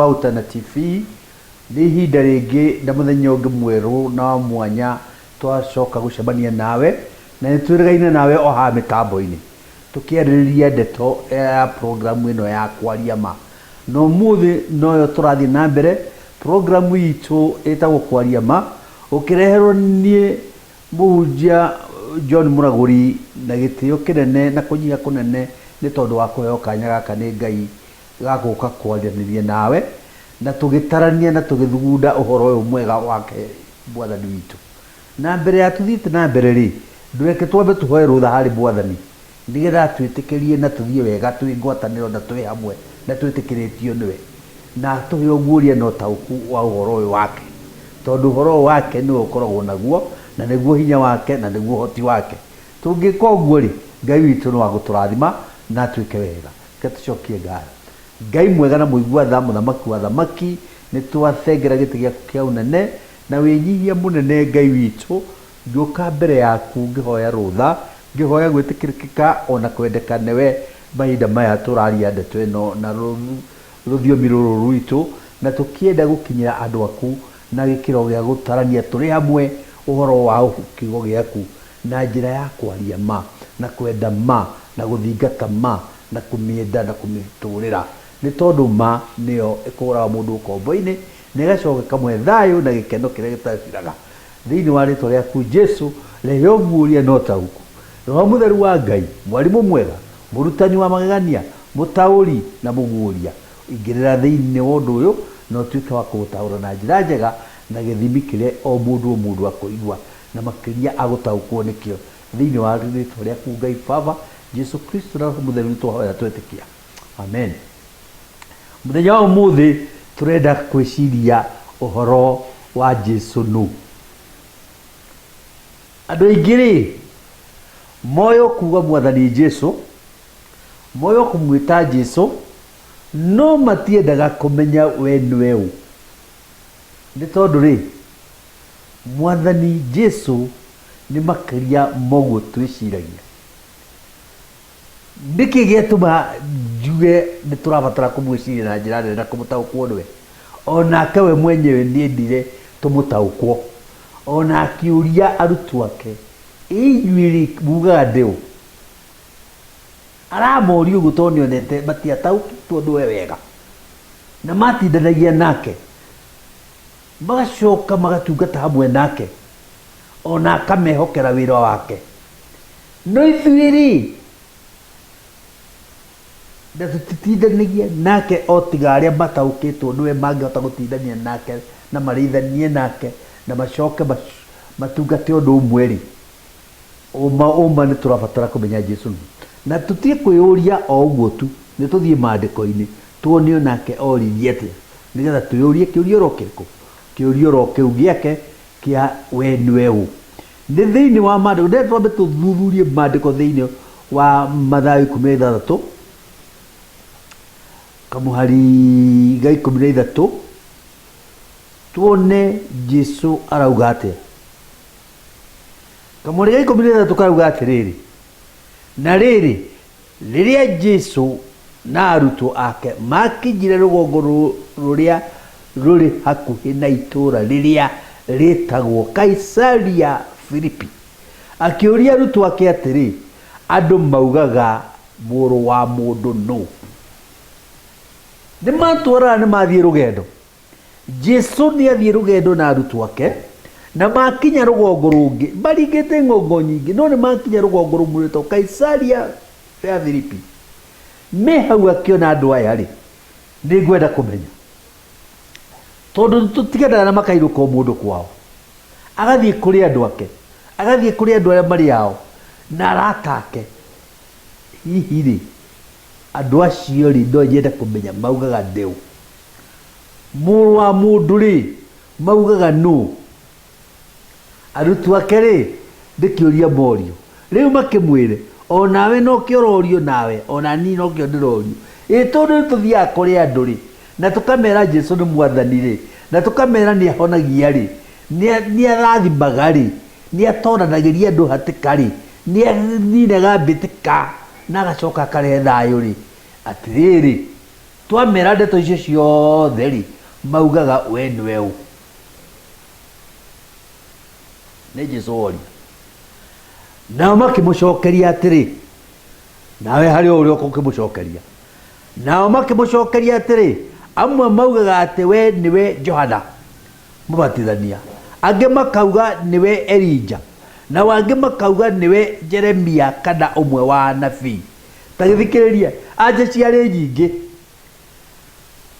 Wautana TV ni ihinda ringi na muthenya ungi mweru na mwanya twacoka gucemania nawe na nitwirigaine nawe o ha mitambo-ini tukiaririria ndeto ya programu ino ya kwaria ma no muthi noyo turathi na mbere. Programu itu etagwo kwaria ma ukireherwo nie Muhunjia John Muraguri na gitio kinene na kunyia kunene ni tondu wa kuheo kanya gaka ni Ngai gaguka kwaraniria nawe na tugitarania na tugithugunda uhoro uyu mwega wake Mwathani witu. Na mbere ya tuthite na mbere ri ndureke twambe tuhoe rutha hari Mwathani nigetha twitikirie na tuthie wega twi ngwataniro na twi hamwe na twitikiritio niwe na tugiuguria no tauku wa uhoro uyu wake tondu uhoro wake ni ukoragwo naguo na niguo hinya wake na niguo hoti wake. Tungika uguo ri Ngai witu no aguturathima na twike wega ketucokie Ngai. Ngai mwega na muigua tha muthamaki wa thamaki ni twathengera giti giaku kia unene na winyihia munene Ngai witu ngiuka mbere yaku ngihoya rutha ngihoya gwitikirikika ona kwendeka newe mahinda maya turaria ndeto ino na ruthiomi ruru rwitu na tukienda gukinyira andu aku na gikiro gia gutarania turi hamwe uhoro wa kiugo giaku na njira ya kwaria ma na kwenda ma na guthingata ma na kumienda na kumiturira ni tondu ma nio ikuraga mundu ukombo-ini na igacoka kamwe thayu na gikeno kiria gitathiraga thiini wa ritwa riaku Jesu rehio muria no tauku roho mutheru wa Ngai mwarimu mwega murutani wa magegania mutauri na muguria ingirira thiini wa undu uyu no tuike wa kutaura na njira njega na githimi kiria o mundu akuigua na makiria agutaukwo nikio thiini wa ritwa riaku Ngai Baba Jesu Kristo na roho mutheru twahoya twetikia amen. Muthenya wa umuthi turenda kwiciria uhoro wa Jesu nu andu aingiri moyo kuga Mwathani Jesu moyo kumwita Jesu no matiendaga kumenya we niwe u ni tondu ri Mwathani Jesu ni makiria moguo twiciragia. Niki gituma njuge ni turabatara kumwiciria na njira nene na kumutaukwo niwe onake we mwenyewe niendire tumutaukwo ona akiuria arutu ake inyuiri mugaga ndiu aramoria uguo tondu nionete matiatauki tondu we wega na matindanagia nake magacoka magatungata hamwe nake ona akamehokera wira wake no ithuiri na tutitindanagia nake o tiga aria mataukitwo niwe mangihota gutindania nake na marithanie nake na macoke matungate undu umwe ri uma ni turabatara kumenya Jesu na tutie kwiyuria o uguo tu ni tuthie maandiko-ini tuonio nake oririe atia nigetha tuyurie kiurio rokiriku kiurio ro kiu giake kia we niwe u ni thiini wa maandiko ndio twambe tuthuthurie maandiko thiini wa Mathayo 16 kamuhari ga 13 tuone Jesu arauga atia. Kamuhari ga 13 karauga atiriri na riri riria Jesu na arutwo ake makinyire rugongo ruria ruri hakuhi na itura riria ritagwo Kaisaria Filipi akiuria arutwo ake atiri andu maugaga muru wa mundu no ni matwara ni mathie rugendo. Jesu ni athie rugendo na arutwo ake na makinya rugongo rungi maringite ngongo nyingi no ni makinya rugongo rumwe rwitwo Kaisaria ya Filipi me hau akiona andu aya ri ni ngwenda kumenya tondu tutigana na makairuka mundu kwao agathie kuri andu ake agathie kuri andu aria mari ao na arata ake hihi ri andu acio ri ndo nyenda kumenya maugaga ndiu muru wa mundu ri maugaga no arutwo ake ri ndikiuria morio riu makimwire onawe no kiororio nawe ona ni no kio ndirorio tondu tuthiaga kuri andu ri na tukamera Jesu ni Mwathani ri na tukamera ni ahonagia ri ni arathimaga ri ni atonanagiria andu hatika ri ni ninaga mbitika na agacoka akarehe thayu ri atiriri twamera ndeto icio ciothe ri maugaga we niwe u nĩ Jesũ oria nao makĩmũcokeria atĩrĩ nawe harĩ o ũrĩa ũkĩmũcokeria nao makĩmũcokeria atĩrĩ amwe maugaga atĩ we niwe Johana mũbatithania angĩ makauga niwe Elija na wangĩ makauga niwe Jeremia kana ũmwe wa anabii ta gĩthikĩrĩria anja ciarĩ nyingĩ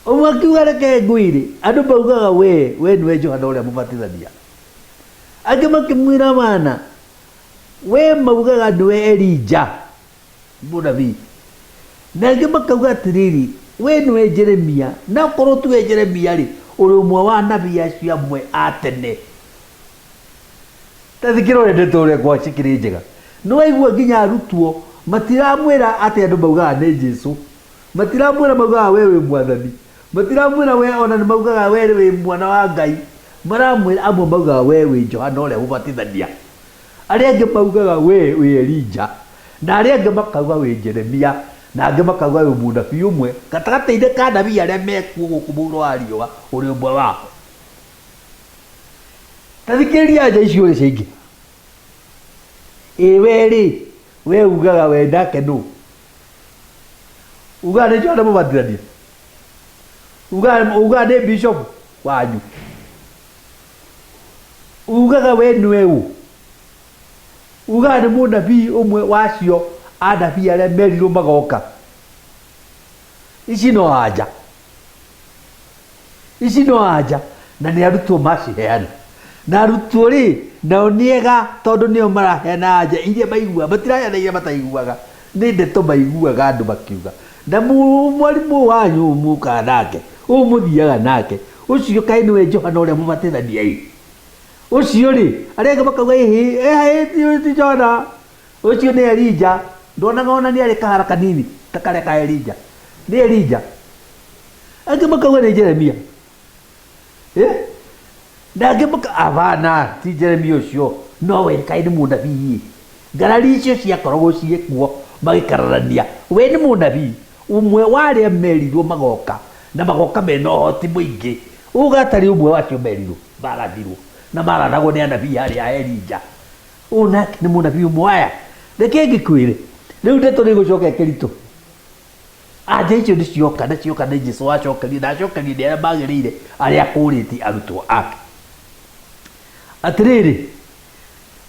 ũmwe akiuga reke ngwĩre andũ maugaga we niwe Johana ũrĩa mũbatithania angĩ makĩmwĩra mana we maugaga niwe Elija mũnabii na angĩ makauga atĩrĩrĩ we niwe Jeremia na korwo tuwe Jeremia rĩ ũrĩ ũmwe wa anabii acio amwe a tene ta thikĩrĩria ndeto ũrĩa gwacikĩrĩ njega nĩ waigua nginya arutwo matiramwĩra atĩ andũ maugaga nĩ Jesũ matiramwĩra maugaga we wĩ mwathani matiramwĩra we ona nĩ maugaga we wĩ mwana wa Ngai maramwĩra amwe maugaga we wĩ Johana ũrĩa mũbatithania arĩa angĩ maugaga we wĩ Elija na arĩa angĩ makauga wĩ Jeremia na angĩ makauga wĩ mũnabii ũmwe gatagatĩ-inĩ ka anabii arĩa mekuo gũkũ mũhuro wa riũa ũrĩ ũmwe wao ta thikĩrĩria anja icio rĩ ciaingĩ we rĩ we ugaga we nake nũ ugaga nĩ Johana mũbatithania ugaga nĩ bishop wanyu ugaga we niwe ũ ugaga nĩ mũnabii ũmwe wacio anabii arĩa merirwo magoka ici no anja na nĩ arutwo maciheana na arutwo rĩ nao nĩega tondũ nĩo maraheana anja iria maiguaga matiraheana iria mataiguaga nĩ ndeto maiguaga andũ makiuga na mwarimũ wanyu mũkaga nake mũthiaga nake ũcio kaĩ nĩwe Johana ũrĩa mũbatithania ĩ ũcio rĩ arĩa angĩ makauga ti Johana ũcio nĩ Elija ndonaga ona nĩ arĩ kahara kanini ta karĩa ka Elija nĩ Elija angĩ makauga nĩ Jeremia na angĩ avana ti Jeremia ũcio nowe kaĩ nĩ mũnabii ngarari icio ciakoragwo ciĩkuo magĩkararania we nĩ mũnabii ũmwe wa arĩa merirwo magoka na magoka mena ũhoti mũingĩ uga atarĩ ũmwe wacio merirwo marathirwo na maranagwo nĩ anabii arĩa a Elija nake nĩ mũnabii ũmwe aya reke ngĩkwĩre rĩu ndeto nĩ gũcoka kĩritũ anja icio nĩ cioka nĩ Jesũ wacokeria na acokeria nĩ arĩa magĩrĩire arĩa akũrĩtie arutwo ake atĩrĩrĩ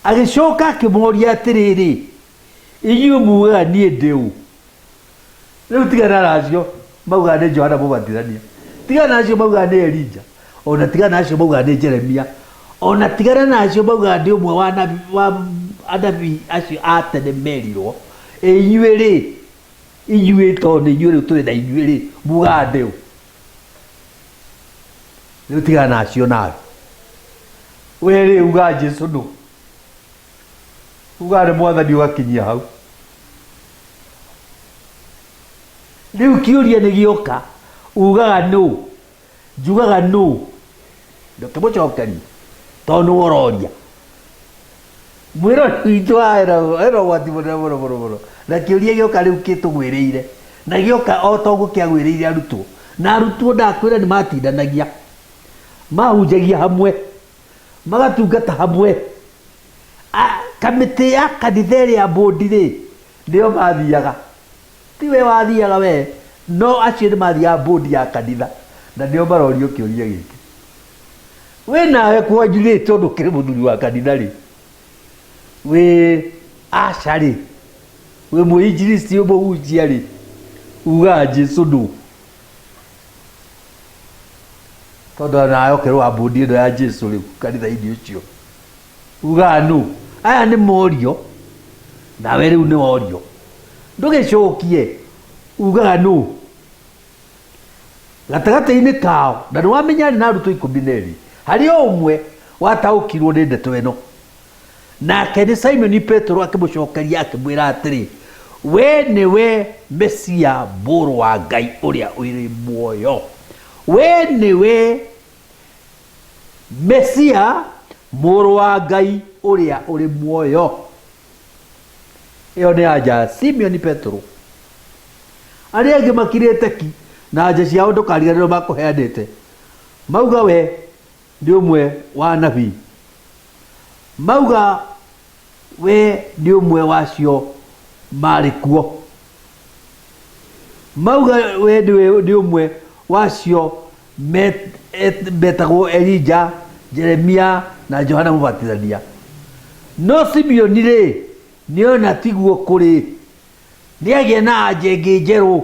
agĩcoka akĩmoria atĩrĩrĩ inyuĩ mugaga niĩ ndĩ ũ rĩu tigana nacio maugaga nĩ Johana mũbatithania tigana nacio maugaga nĩ Elija ona tigana nacio maugaga nĩ Jeremia ona tigana nacio maugaga nĩ ũmwe wa anabii acio a tene merirwo inyuĩ tondũ nĩ inyuĩ rĩu tũrĩ na inyuĩ rĩ mugaga ndĩ ũ rĩu tigana nacio nawe we rĩ ugaga Jesũ nũ ugaga nĩ mwathani ũgakinyia hau rĩu kĩũria nĩ gĩoka ugaga nũ njugaga nũ ndũkĩmũcokeria tondũ ũroria mwĩrori witũ ena ũgwati mũno na kĩũria gĩoka rĩu kĩtũgwĩrĩire na gĩoka o toguo kĩagwĩrĩire arutwo na arutwo ndakwĩra nĩ matindanagia mahunjagia hamwe magatungata hamwe kamĩtĩ ya kanitha ĩrĩa mbũndi rĩ nĩo mathiaga tiwe wathiaga we no acio nĩ mathiaga mbũndi ya kanitha na nĩo marorio kĩũria gĩkĩ we nawe kwanyu rĩ tondũ kĩrĩ mũthuri wa kanitha rĩ we aca rĩ we mũinjilisti mũhunjia rĩ ugaga Jesũ nũ tondũ nawe ũkĩrũa mbũndi ĩno ya Jesũ rĩu kanitha-inĩ ũcio ugaga nũ aya nĩ morio nawe rĩu nĩ worio ndũgĩcokie ugaga nũ gatagatĩ-inĩ kao na nĩ wamenya arĩ na arutwo 12 harĩ o ũmwe wataũkirwo nĩ ndeto ĩno nake nĩ Simon Petro akĩmũcokeria akĩmwĩra atĩrĩ we nĩwe Mesia mũrũ wa Ngai ũrĩa ũrĩ muoyo we nĩwe Mesia mũrũ wa Ngai ũrĩa ũrĩ muoyo ĩyo nĩ anja Simon Petro arĩa angĩ makirĩte ki na nja ciao ndukariganĩrwo makũheanĩte. Mauga we nĩ ũmwe wa nabii, mauga we nĩ ũmwe wacio marĩ kuo, mauga we nĩ ũmwe wacio metagwo Elija, Jeremia na Johana Mũbatithania. No Simeoni rĩ nĩona tiguo kũrĩ, nĩagĩa na anja ĩngĩ njerũ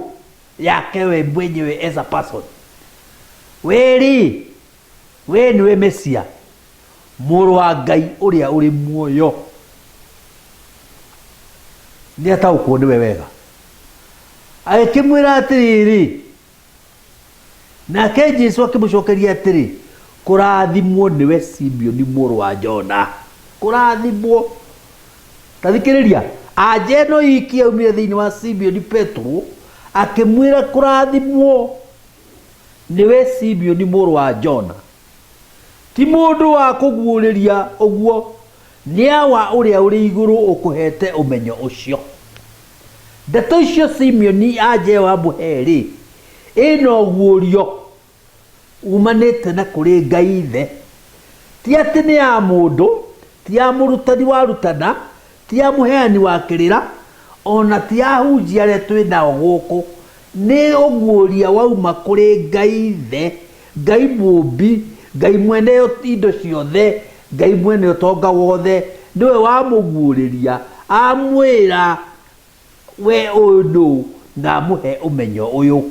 yake we mwenyewe as a person. We rĩ, we nĩwe Mesia, mũrũ wa Ngai ũrĩa ũrĩ muoyo. Nĩataũkwo nĩwe wega, agĩkĩmwĩra atĩrĩrĩ, nake Jesũ akĩmũcokeria atĩrĩ, kũrathimwo nĩwe Simeoni mũrũ wa Jona, kũrathimwo. Ta thikĩrĩria, anja ĩno iki yaumire thĩinĩ wa Simeoni Petro akĩmwĩra kũrathimwo nĩwe Simeoni mũrũ wa Jona. Ti mũndũ wa kũguũrĩria ũguo, nĩ awa ũrĩa ũrĩ igũrũ ũkũhete ũmenyo ũcio. Ndeto icio Simeoni anja ĩyo amũhe rĩ, ĩna ũguũrio umanĩte na kũrĩ Ngai Ithe. Ti atĩ nĩ ya mũndũ, ti ya mũrutani wa rutana, ti ya mũheani wa kĩrĩra, ona ti ya hunjia arĩa twĩ nao gũkũ. Nĩ ũguũria wauma kũrĩ Ngai Ithe, Ngai mũmbi, Ngai mwene indo ciothe, Ngai mwene ũtonga wothe. Nĩwe wamũguũrĩria amwĩra we ũyũ nũ na amũhe ũmenyo ũyũ.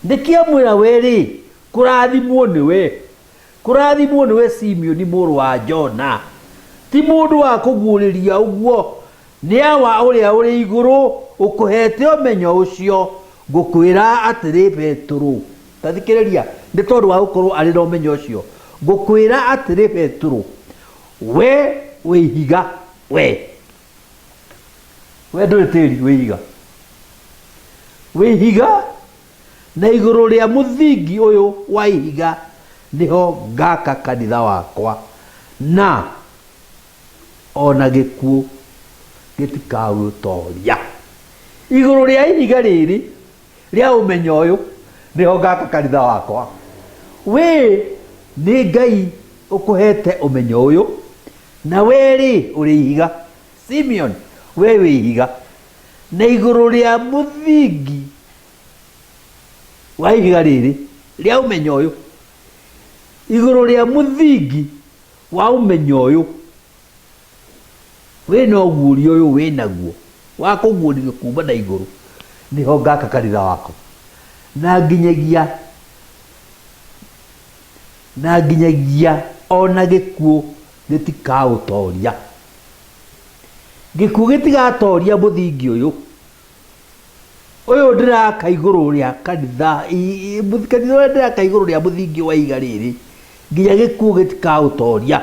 Nĩkĩ amwĩra we rĩ, kũrathimwo nĩwe, kũrathimwo nĩwe Simeoni mũrũ wa Jona. Ti mũndũ wa kũguũrĩria ũguo, nĩ awa ũrĩa ũrĩ igũrũ ũkũhete ũmenyo ũcio. Ngũkwĩra atĩrĩ Petro, ta thikĩrĩria, nĩ tondũ wa gũkorwo arĩ na ũmenyo ũcio, ngũkwĩra atĩrĩ Petro, we wĩ ihiga, we ndũrĩ tĩri, wĩ ihiga, wĩ ihiga, na igũrũ rĩa mũthingi ũyũ wa ihiga nĩho ngaka kanitha wakwa, na ona gĩkuũ gĩtikaũtoria. Igũrũ rĩa ihiga rĩrĩ rĩa ũmenyo ũyũ nĩho ngaka kanitha wakwa. We nĩ Ngai ũkũhete ũmenyo ũyũ, na we rĩ ũrĩ ihiga, Simeon, we wĩ ihiga, na igũrũ rĩa mũthingi wa ihiga rĩrĩ rĩa ũmenyo ũyũ, igũrũ rĩa mũthingi wa ũmenyo ũyũ, we no ũguũrio ũyũ wĩ naguo wa kũguũrio kuma na igũrũ, nĩho ngaka kanitha wakwa, na nginyagia ona gĩkuũ gĩtikaũtoria. Gĩkuũ gĩtigatoria mũthingi ũyũ ndĩraka igũrũ rĩa kanitha, kanitha ũrĩa ndĩraka igũrũ rĩa mũthingi wa ihiga rĩrĩ, nginya gĩkuũ gĩtikaũtoria.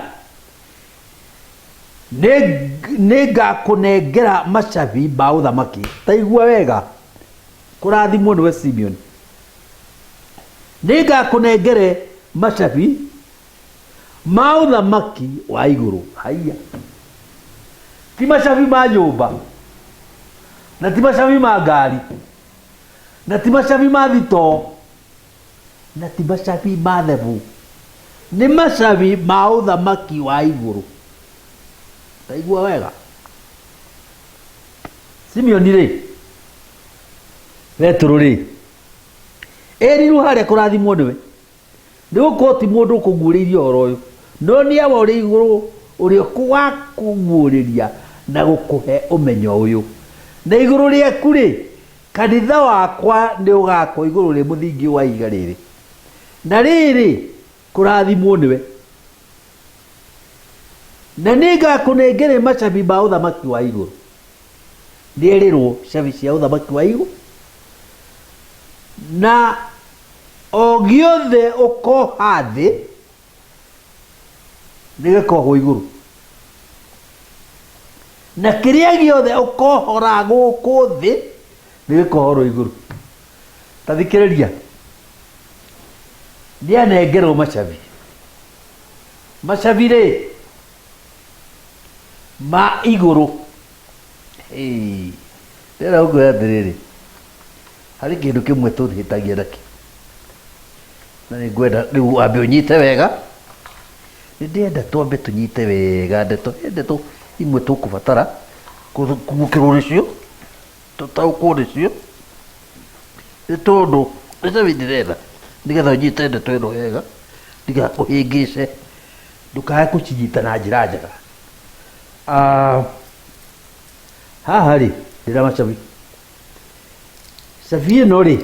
Nĩ ngakũnengera macabi ma ũthamaki. Ta igua wega, kũrathimwo nĩwe Simeoni. Nĩ ngakũnengere macabi ma ũthamaki wa igũrũ. Haiya, ti macabi ma nyũmba, na ti macabi ma ngari, na ti macabi ma thitoo, na ti macabi ma thebu, nĩ macabi ma ũthamaki wa igũrũ. Ta igua wega, Simeoni rĩ, Petro rĩ, ĩrirwo harĩa kũrathimwo nĩwe, nĩgũkorwo ti mũndũ ũkũguũrĩirio ũhoro ũyũ, no nĩ awa ũrĩ igũrũ ũrĩa wakũguũrĩria na gũkũhe ũmenyo ũyũ. Na igũrũ rĩaku rĩ, kanitha wakwa nĩ ũgakwo igũrũ rĩa mũthingi wa ihiga rĩrĩ, na rĩrĩ kũrathimwo nĩwe. Na nĩ ngakũnengere macabi ma ũthamaki wa igũrũ. Nĩerĩrwo cabi cia ũthamaki wa igũrũ, na o gĩothe ũkoha thĩ nĩgĩkohwo igũrũ, na kĩrĩa gĩothe ũkohora gũkũ thĩ nĩgĩkohorwo igũrũ. Ta thikĩrĩria, nĩanengerwo macabi, macabi rĩ ma igũrũ. Ndĩrenda gũkwĩra atĩrĩrĩ, harĩ kĩndũ kĩmwe tũhĩtagia nakĩo, na nĩ ngwenda rĩu wambe ũnyite wega. Nĩ ndĩenda twambe tũnyite wega ndeto imwe tũkũbatara kũgũkĩrwo nĩcio tũtaũkwo nĩcio nĩ tondũ nĩcabi ndĩretha nĩgetha ũnyite ndeto ĩno wega ndigakũhĩngĩce ndũkae kũcinyita na njĩra njega. Haha rĩ ndĩra macabi cabi ĩno rĩ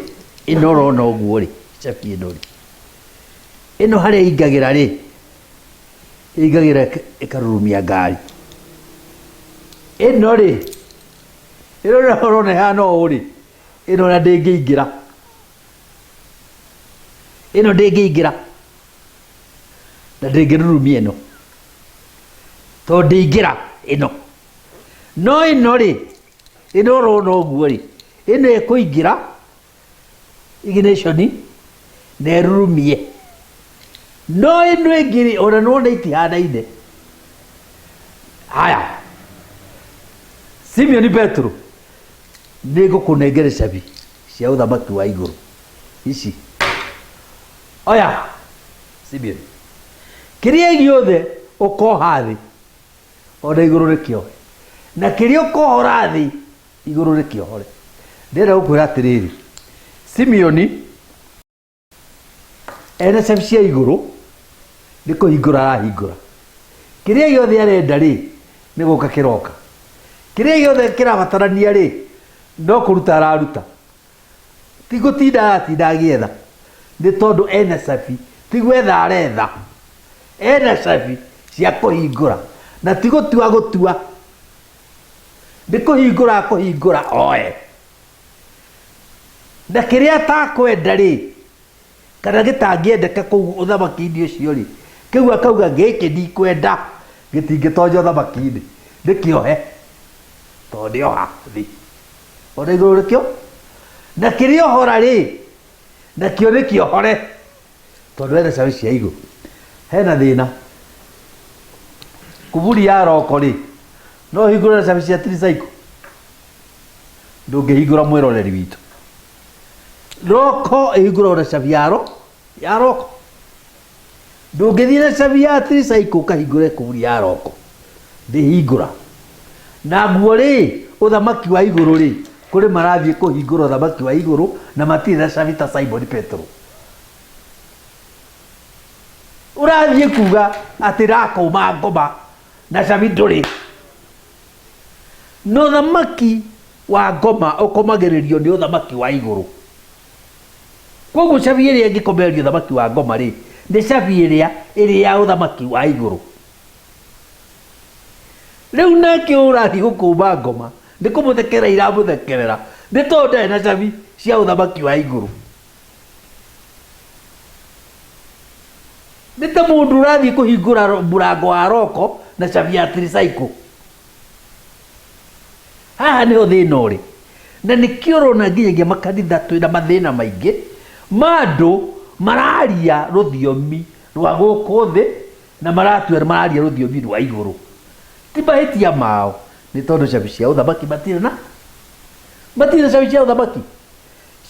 ĩno ũrona ũguo rĩ cabi ĩno rĩ ĩno harĩa ingagĩra rĩ ingagĩra ĩkarurumia ngari ĩno rĩ ĩno ũrona hana ũũ rĩ ĩno na ndĩngĩingĩra ĩno ndĩngĩingĩra na ndĩngĩrurumia ĩno tondũ ndĩingĩra ĩno no ĩno rĩ ĩno ũrona ũguo rĩ ĩno ĩkũingĩra ignition na ĩrurumie no ĩno ĩngĩ rĩ ona nĩwona itihanaine. Haya Simeon Petro nĩ ngũkũnengere cabi cia ũthamaki wa igũrũ ici. Oya Simeon kĩrĩa gĩothe ũkoha thĩ ona igũrũ rĩkĩohe na kĩrĩa ũkohora thĩ igũrũ rĩkĩohore. Ndĩrenda gũkwĩra atĩrĩrĩ Simeon ena cabi cia igũrũ nĩ kũhingũra arahingũra. Kĩrĩa gĩothe arenda rĩ nĩ gũka kĩroka. Kĩrĩa gĩothe kĩrabatarania rĩ no kũruta araruta. Ti gũtinda aratinda agĩetha nĩ tondũ ena cabi ti gwetha aretha. Ena cabi cia kũhingũra na ti gũtua gũtua nĩ kũhingũra kũhingũra oe. Na kĩrĩa atakwenda rĩ kana gĩtangĩendeka kũu ũthamaki-inĩ ũcio rĩ kĩu akauga gĩkĩ ndikwenda gĩtingĩtonja ũthamaki-inĩ nĩkĩohe tondũ nĩoha thĩ ona igũrũ rĩkĩo na kĩrĩa ohora rĩ nakĩo nĩkĩohore tondũ ena cabi cia igũrũ. Hena thĩna kuburi ya roko rĩ no hingũre cabi cia tricycle ndũngĩhingũra mwĩroreri witũ. Roko ĩhingũra na cabi ya roko ndũngĩthiĩ na cabi ya tricycle ũkahingũre kuburi ya roko ndĩhingũra. Na guo rĩ ũthamaki wa igũrũ rĩ kũrĩ marathiĩ kũhingũra ũthamaki wa igũrũ na matirĩ na cabi ta Simon Petro. Ũrathiĩ kuga atĩ rakũma ngoma na cabi ndũrĩ. No ũthamaki wa ngoma ũkomagĩrĩrio nĩ ũthamaki wa igũrũ. Koguo cabi ĩrĩa ĩngĩkomererio ũthamaki wa ngoma rĩ nĩ cabi ĩrĩa ya ũthamaki wa igũrũ. Rĩu nake ũrathiĩ gũkũma ngoma nĩ kũmũthekerera iramũthekerera nĩ tondũ ndarĩ na cabi cia ũthamaki wa igũrũ. Nĩ ta mũndũ ũrathiĩ kũhingũra mũrango wa roko na cabi ya tricycle. Haha nĩho thĩna ũrĩ na nĩkĩo ũrona nginyagia makanitha twĩna mathĩna maingĩ ma andũ mararia rũthiomi rwa gũkũ thĩ na maratua mararia rũthiomi rwa igũrũ. Ti mahĩtia mao nĩ tondũ cabi cia ũthamaki matirĩ na cabi cia ũthamaki.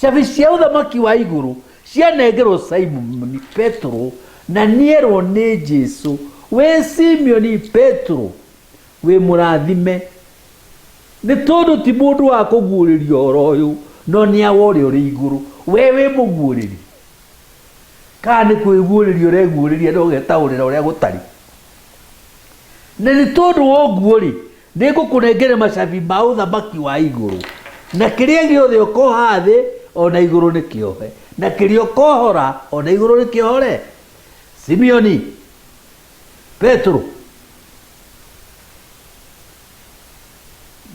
Cabi cia ũthamaki wa igũrũ cianengerwo Simon Petro na nĩerwo nĩ Jesũ we Simeon Petro we mũrathime nĩ tondũ ti mũndũ wa kũguũrĩrio ũhoro ũyũ no nĩ awa ũrĩa ũrĩ igũrũ we wĩ mũguũrĩri. Kana nĩ kwĩguũrĩria ũreguũrĩria na ũgetaũrĩra ũrĩa gũtarĩ. Na nĩ tondũ wa ũguo rĩ nĩ ngũkũnengere macabi ma ũthamaki wa igũrũ na kĩrĩa gĩothe ũkoha thĩ ona igũrũ nĩkĩohe na kĩrĩa ũkohora ona igũrũ nĩkĩohore. Simeon Petro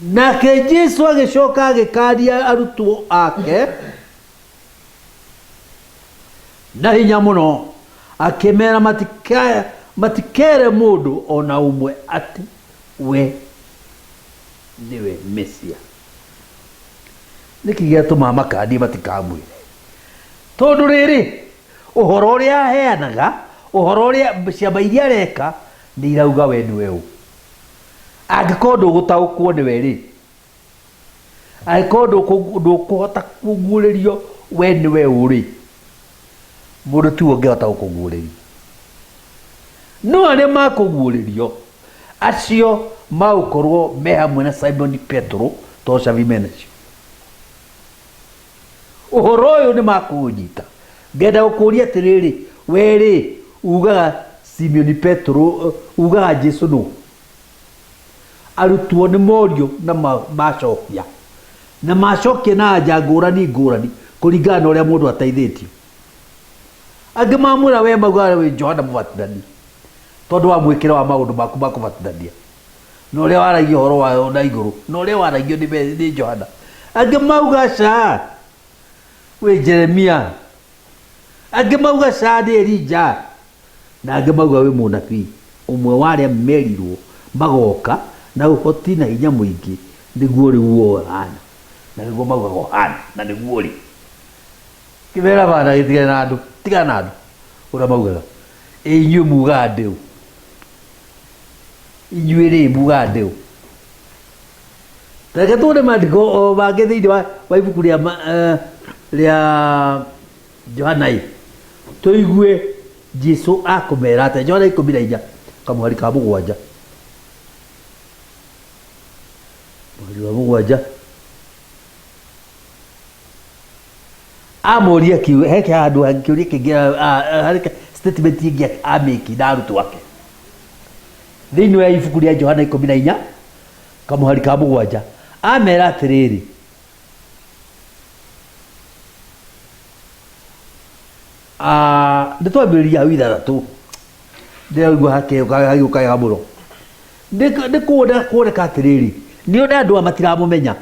nake Jesũ agĩcoka agĩkaria arutwo ake na hinya mũno akĩmera matikere mũndũ ona ũmwe atĩ we nĩwe Mesia. Nĩkĩ gĩatũma makanie matikamwĩre tondũ rĩrĩ ũhoro ũrĩa aheanaga ũhoro ũrĩa ciama iria areka nĩ irauga we nĩwe ũ. Angĩkorwo ndũgũtaũkwo nĩwe rĩ angĩkorwo ndũkũhota kũguũrĩrio we nĩwe ũ rĩ mundu tu ungehota gukuguriria no aria makuguririo acio maukorwo me hamwe na Simon Petro to cavimenacio uhoro uyu ni makunyita ngenda gukuria atiriri weri ugaga Simon Petro ugaga Jesu no arutwo ni morio na macokia na macokia na anja ngurani kuringana uria mundu ateithitio angi mamura we mauga we Johana Mubatithania tondu wa mwikira wa maundu maku makubatithania no uria waragia horo wa na iguru no uria waragio ni Johana angi mauga ca we Jeremia angi mauga ca ni Elija na angi mauga we munabii umwe waria merirwo magoka na uhoti na hinya muingi niguo riu hana na niguo maugago hana na niguo ri kibera bana gitigana andu tigana andu ura maugaga inyu muga ndeu inyu ri muga ndeu reke tuone mandiko o bange thiini wa ibuku ria Johana tuigue Jesu akumera ate Johana 14 kamuhari ka mugwanja mweri wa mugwanja amoria kiwe heke handu hangiuria kingira harika statement ingi ameki na arutu wake thiini wa ibuku ria Johana 14 kamuhari ka mugwanja amera atiriri nditwambiriria hau ithathatu ndiraigua hagiukaga muno ndikuoneka atiriri niona andu matiramumenya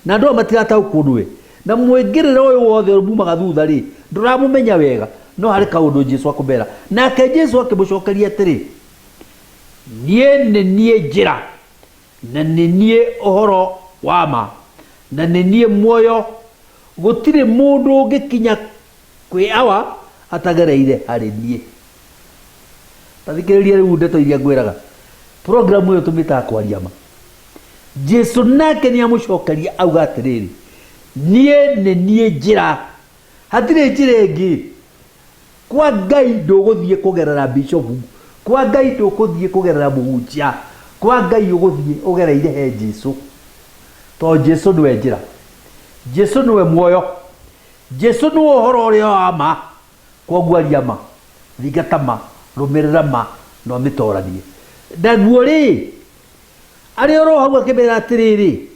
na andu matirataukwo niwe na mwingirire uyu wothe mumaga thutha ri nduramumenya wega no hari kaundu Jesu akumera nake Jesu akimucokeria atiri nie ni nie njira na ni nie uhoro wa ma na ni nie muoyo gutire mundu ungikinya kwi awa atagereire hari nie tathikiriria riu ndeto iria ngwiraga programu iyo tumita kwaria ma Jesu nake ni amucokeria auga atiriri nie ni nie njira hatire njira ingi kwa Ngai nduguthie kugerera bishop kwa Ngai nduguthie kugerera muhunjia kwa Ngai uguthie ugereire he Jesu to Jesu niwe njira Jesu niwe muoyo Jesu niwe uhoro uria wa ma kwoguaria ma thingata ma rumirira ma no mitoranie ndaguo ri ari oro hau akimera atiriri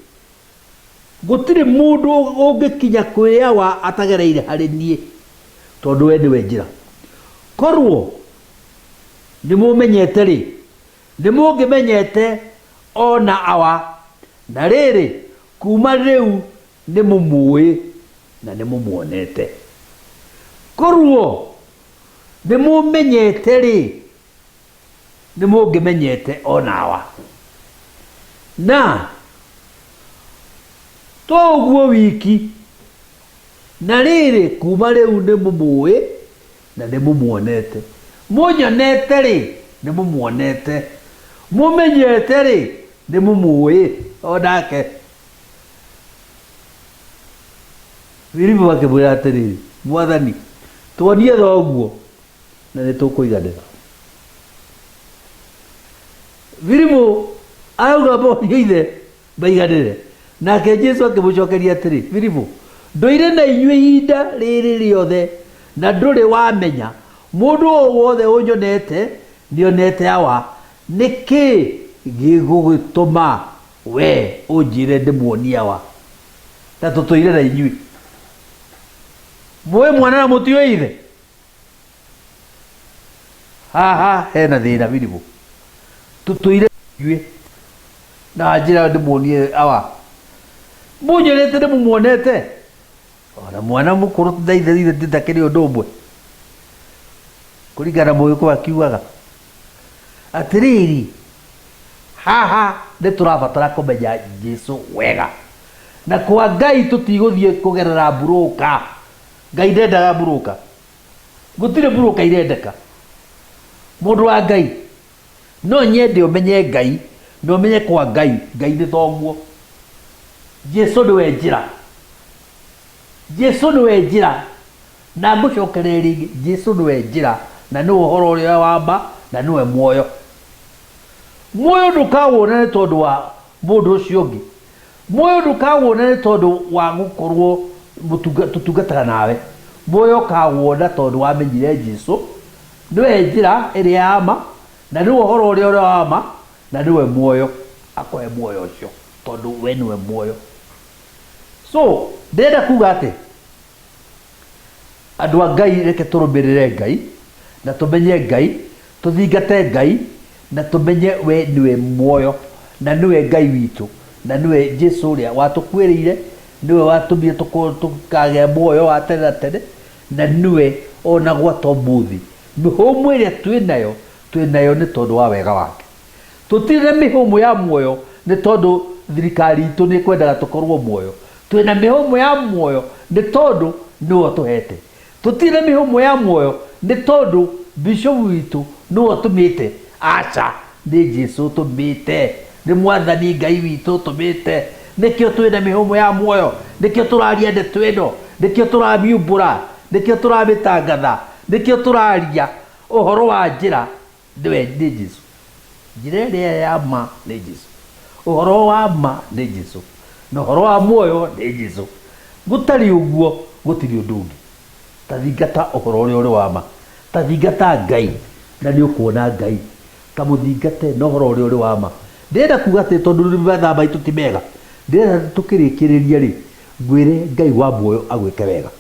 gutire mundu ungikinya kwia wa atagereire hari nie tondu we niwe njira korwo ni mumenyete ri ni mungimenyete ona awa na riri kuma riu ni mumui na ni mumuonete korwo ni mumenyete ri ni mungimenyete ona awa na toguo wiki na riri kuma riu ni mumui na ni mumuonete munyonete ri ni mumuonete mumenyete ri ni mumui onake Filipo akimwira atiriri mwathani tuonie thoguo na ni tukuiganira Filipo auga bonie ithe baiganire nake Jesu akimucokeria atiri Filipo ndoire na inyue ihinda riri riothe na nduri wamenya mundu o wothe unyonete nionete awa niki gigugituma we unjire ndimuonie awa ta tutoire na inyue mwe mwana na mutio ithe haha hena thina Filipo tutoire inyue na njira ndimuonie awa munyonete ndimumuonete ona mwana mukuru tuthaitherire nditakiri undu umwe kuringana muyu akiugaga atiriri haha niturabatara kumenya Jesu wega na kwa Ngai tutiguthie kugerera buruka Ngai ndendaga buruka gutire buruka irendeka mundu wa Ngai no nyende umenye Ngai no menye kwa Ngai Ngai ni thoguo Jesu niwe njira Jesu niwe njira na ngucokereria ringi Jesu niwe njira na ni uhoro uria wa ma na niwe muoyo muoyo ndukawona ni tondu wa mundu ucio ungi muoyo ndukawona ni tondu wa gukorwo tutungataga nawe muoyo kawona tondu wamenyire Jesu niwe njira iria ya ma na ni uhoro uria wa ma na niwe muoyo akoe muoyo ucio tondu we niwe muoyo so ndenda kuga ati andu a Ngai reke turumirire Ngai na tumenye Ngai tuthingate Ngai na tumenye we niwe muoyo na niwe Ngai witu na niwe Jesu uria watukwirire niwe watumire tukage muoyo wa tene tene na niwe ona gwato muthi mihumu iria twinayo ni tondu wa wega wake tutire mihumu ya muoyo ni tondu thirikari itu ni kwendaga tukorwo muoyo twina mihumu ya muoyo ni tondu niwe tuhete tutire mihumu ya muoyo ni tondu bishop witu niwe tumite acha ni Jesu tumite ni mwathani Ngai witu tumite nikio twina mihumu ya muoyo nikio turaria ndeto ino nikio turamiumbura nikio turamitangatha nikio turaria uhoro wa njira niwe ni Jesu njira iria ya ma ni Jesu uhoro wa ma ni Jesu na uhoro wa muoyo ni Jesu gutari uguo gutiri undu ungi tathingata uhoro uria uri wa ma tathingata Ngai na ni ukuona Ngai tamuthingate na uhoro uria uri wa ma ndenda kuga ati tondu mathaa maitu ti mega ndenda tukirikiriria ri ngwire Ngai wa muoyo agwike wega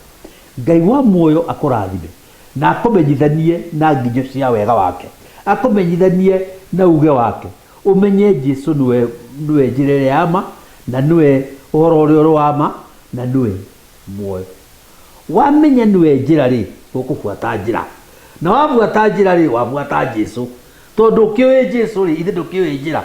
Ngai wa muoyo akurathime na akumenyithanie na nginyo cia wega wake akumenyithanie na uge wake umenye Jesu niwe njira iria ya ma na niwe uhoro uria uri wa ma na niwe muoyo wamenya niwe njira ri ukufuata njira na wafuata njira ri wafuata Jesu tondu kiwe Jesu ri ithe ndukiwe njira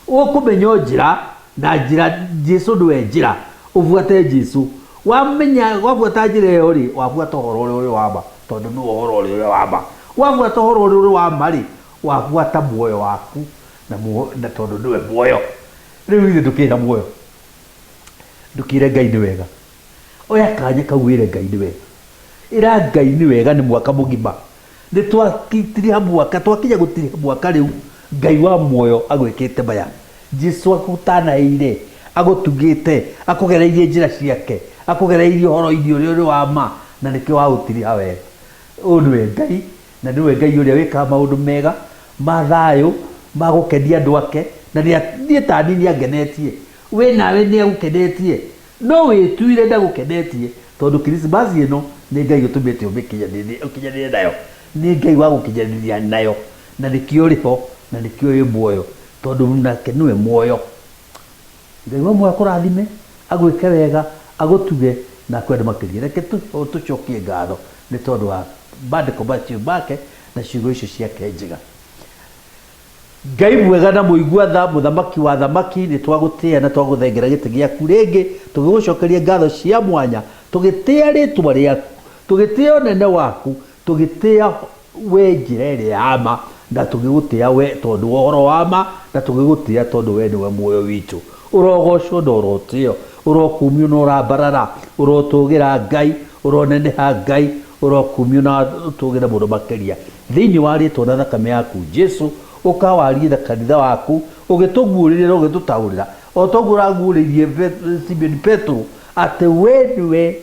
ukumenya njira na njira Jesu niwe njira ufuate Jesu wamenya wafuata njira iyo ri wafuata uhoro uria uri wa ma tondu ni uhoro uria uri wa ma wafuata uhoro uria uri wa ma ri wafuata muoyo waku na tondu niwe muoyo riu ithe ndukira muoyo ndukire Ngai ni wega oya kanya kawire Ngai ni wega ira Ngai ni wega ni mwaka mugima ni twakitiri mwaka twakinya gutiri mwaka riu Ngai wa muoyo agwikite maya Jesu akutanaire agutugite akugereirie njira ciake akugereirie horo irio uri wa ma na nikio wa utiri hawe niwe Ngai na niwe Ngai uria wika maundu mega mathayo magukenia andu ake na ni tani ni agenetie we nawe ni agukenetie no wituire ndagukenetie tondu Christmas ino ni Ngai utumite ukinyanire nayo ni Ngai wa gukinyanira nayo na nikio riho na nikio ri muoyo tondu nake niwe muoyo Ngai wa muoyo akurathime agwike wega agutuge na kwenda makiria reke tucokie ngatho ni tondu wa bandiko make na ciugo icio ciake njega Ngai mwega na muigua muthamaki wa thamaki ni twagutia na twaguthengera giti giaku ringi tugigucokeria ngatho cia mwanya tugitia ritwa riaku tugitia unene waku tugitia we njira iria ya ma na tugigutia we tondu uhoro wa ma na tugigutia tondu we niwe muoyo witu urogocwo na urotio urokumio na urambarara urotugira Ngai uroneneha Ngai urokumio na tugira mundu makiria thiini wa ritwa na thakame yaku Jesu ukawarie na kanitha waku ugituguurira ugitutaurira otogura guuririe Simon Petro ati we niwe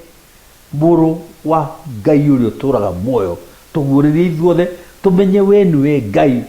muru wa Ngai uria uturaga muoyo tuguuririe ithuothe tumenye we niwe Ngai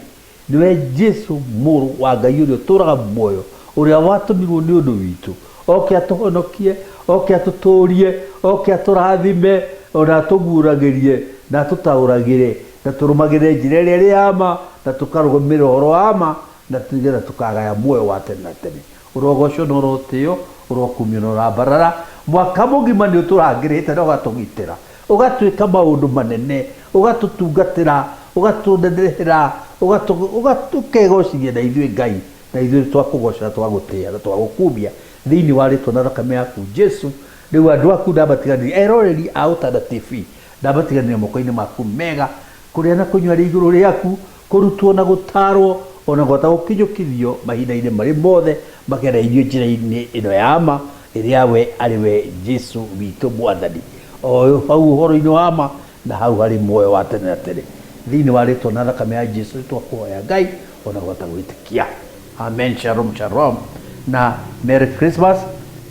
niwe Jesu muru wa Ngai uria uturaga muoyo uria watumirwo ni undu witu oke atuhonokie oke atuturie oke aturathime ona tuguragirie na tutauragire na turumagire njira iria ri ya ma na tukarugumira uhoro wa ma na tugira tukagaya muoyo wa tene na tene urogocwo na urotio urokumio na urambarara mwaka mugima ni uturangirite na ugatugitira ugatwika maundu manene ugatutungatira ugatunenehera ugatukegociria na ithuĩ Ngai na ithuĩ twakugocera twagutia na twagukumia thiini wa ritwa na thakame yaku Jesu riu andu aku ndabatiganire eroreri a Utanda TV ndabatiganire moko-ini maku mega kuria na kunywa ri iguru riaku kurutwo na gutarwo ona gwata gukinyukithio mahinda-ini mari mothe magereirio njira-ini ino ya ma iria we ari we Jesu witu mwathani o hau horo-inĩ wa ma na hau harĩ muoyo wa tene na tene thĩinĩ wa rĩtwa na thakame ya Jesu twakuhoya Ngai ona gwata gwĩtĩkia. Amen. Shalom shalom na Merry Christmas.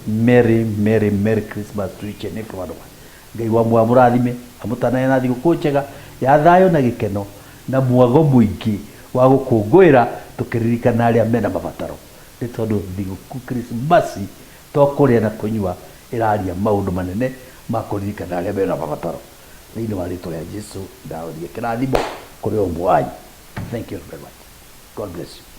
Merry Christmas to each and every one of us. Ngai wa mũrathime amũtanaye na thigũkũ njega ya thayũ na gĩkeno na mwago mũingĩ wa gũkũngũĩra tũkĩririkana arĩa mena mabataro, nĩ tondũ thigũkũ Krismasi to kũrĩa na kũnyua ĩraria maũndũ manene ma kũririkana arĩa mena mabataro. Thĩinĩ wa rĩtwa rĩa Jesu ndaũria kĩrathimo kũrĩ o ũmwe wanyu. Thank you very much. God bless you.